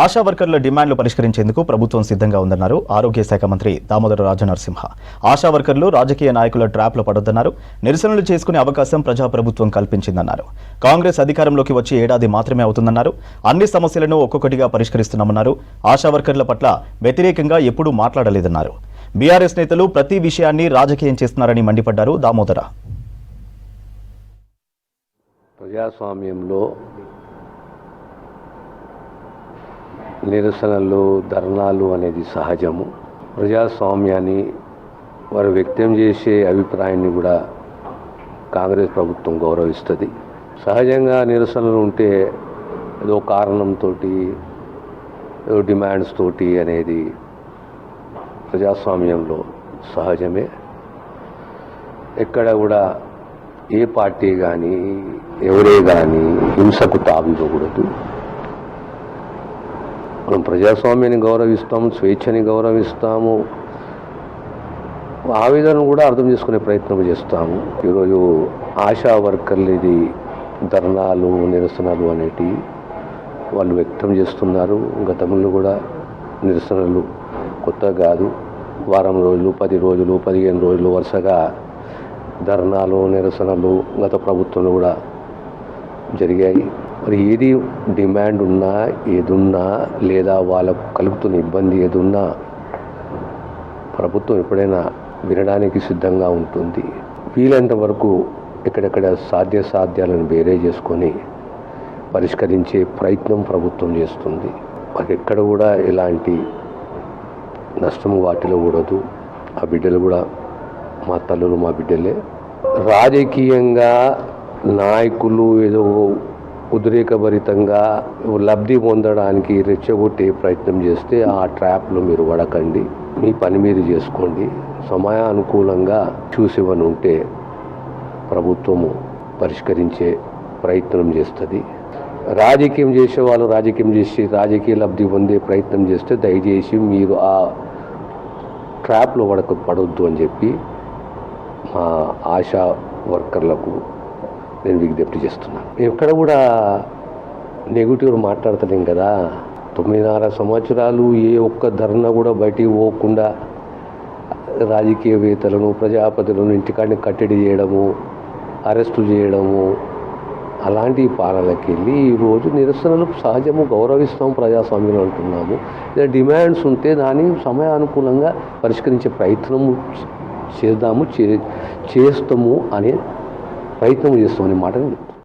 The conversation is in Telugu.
ఆశా వర్కర్ల డిమాండ్లు పరిష్కరించేందుకు ప్రభుత్వం సిద్ధంగా ఉందన్నారు ఆరోగ్య శాఖ మంత్రి దామోదర రాజనరసింహ. ఆశా వర్కర్లు రాజకీయ నాయకుల ట్రాప్లో పడొద్దన్నారు. నిరసనలు చేసుకునే అవకాశం ప్రజాప్రభుత్వం కల్పించిందన్నారు. కాంగ్రెస్ అధికారంలోకి వచ్చి ఏడాది మాత్రమే అవుతుందన్నారు. అన్ని సమస్యలను ఒక్కొక్కటిగా పరిష్కరిస్తున్నామన్నారు. ఆశా వర్కర్ల పట్ల వ్యతిరేకంగా ఎప్పుడూ మాట్లాడలేదన్నారు. బీఆర్ఎస్ నేతలు ప్రతి విషయాన్ని రాజకీయం చేస్తున్నారని మండిపడ్డారు దామోదర. ప్రజాస్వామ్యంలో నిరసనలు, ధర్నాలు అనేది సహజము. ప్రజాస్వామ్యాన్ని వారు వ్యక్తం చేసే అభిప్రాయాన్ని కూడా కాంగ్రెస్ ప్రభుత్వం గౌరవిస్తుంది. సహజంగా నిరసనలు ఉంటే ఏదో కారణంతో, ఏదో డిమాండ్స్ తోటి అనేది ప్రజాస్వామ్యంలో సహజమే. ఎక్కడ కూడా ఏ పార్టీ కానీ ఎవరే కానీ హింసకు తావివ్వకూడదు. మనం ప్రజాస్వామ్యాన్ని గౌరవిస్తాము, స్వేచ్ఛని గౌరవిస్తాము. ఆవేదనను కూడా అర్థం చేసుకునే ప్రయత్నం చేస్తాము. ఈరోజు ఆశా వర్కర్లు ఇది ధర్నాలు, నిరసనలు అనేటి వాళ్ళు వ్యక్తం చేస్తున్నారు. గతంలో కూడా నిరసనలు కొత్త కాదు. వారం రోజులు, 10 రోజులు, 15 రోజులు వరుసగా ధర్నాలు, నిరసనలు గత ప్రభుత్వంలో కూడా జరిగాయి. మరి ఏది డిమాండ్ ఉన్నా, ఏదున్నా, లేదా వాళ్ళకు కలుగుతున్న ఇబ్బంది ఏదున్నా ప్రభుత్వం ఎప్పుడైనా వినడానికి సిద్ధంగా ఉంటుంది. వీలైనంత వరకు ఎక్కడెక్కడ సాధ్యాలను వేరే చేసుకొని పరిష్కరించే ప్రయత్నం ప్రభుత్వం చేస్తుంది. మాకు ఎక్కడ కూడా ఎలాంటి నష్టము వాటిలో కూడదు. ఆ బిడ్డలు కూడా మా తల్లులు, మా బిడ్డలే. రాజకీయంగా నాయకులు ఏదో ఉద్రేకభరితంగా లబ్ధి పొందడానికి రెచ్చగొట్టే ప్రయత్నం చేస్తే ఆ ట్రాప్లో మీరు పడకండి. మీ పని మీరు చేసుకోండి. సమయానుకూలంగా చూసివని ఉంటే ప్రభుత్వము పరిష్కరించే ప్రయత్నం చేస్తుంది. రాజకీయం చేసే వాళ్ళు రాజకీయం చేసి రాజకీయ లబ్ధి పొందే ప్రయత్నం చేస్తే దయచేసి మీరు ఆ ట్రాప్లో పడొద్దు అని చెప్పి మా ఆశా వర్కర్లకు నేను విజ్ఞప్తి చేస్తున్నాను. ఎక్కడ కూడా నెగిటివ్ మాట్లాడతలేం కదా. 9.5 సంవత్సరాలు ఏ ఒక్క ధర్నా కూడా బయటికి పోకుండా రాజకీయవేత్తలను, ప్రజాపతులను ఇంటికాడిని కట్టడి చేయడము, అరెస్టు చేయడము, అలాంటి పాలనకి వెళ్ళి ఈరోజు నిరసనలు సహజము, గౌరవిస్తాము, ప్రజాస్వామ్యం అంటున్నాము. లేదా డిమాండ్స్ ఉంటే దాన్ని సమయానుకూలంగా పరిష్కరించే ప్రయత్నము చేస్తాము అనే ప్రయత్నం చేస్తామనే మాటను చెప్తాను.